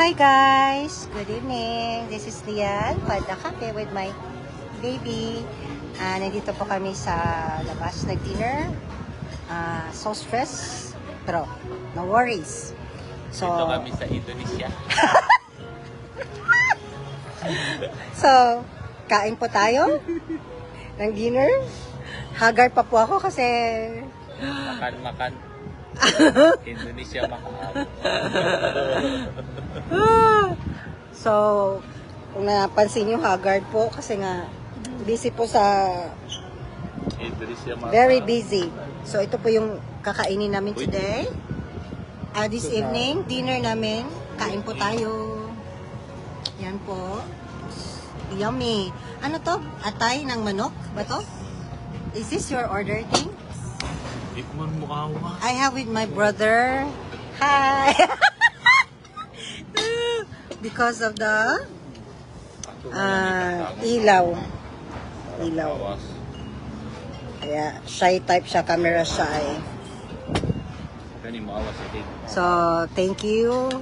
Hi guys! Good evening! This is Lian, Panda Cafe with my baby. Nandito po kami sa labas, nag-dinner. So stress, pero no worries. So, Dito kami sa Indonesia. so, kain po tayo ng dinner. Haggard pa po ako kasi Makan-makan. Indonesia mahal. so, kung napansin nyo, haggard po kasi nga busy po sa Indonesia mahal. very busy. So, ito po yung kakainin namin today. This evening, dinner namin. Kain po tayo. Yan po. Yummy. Ano to? Atay ng manok ba to? Is this your order thing? Ikman mukha mo. I have with my brother. Hi! Because of the ilaw. Ilaw. Kaya shy type siya, camera shy. Kani maawas sa cake. So, thank you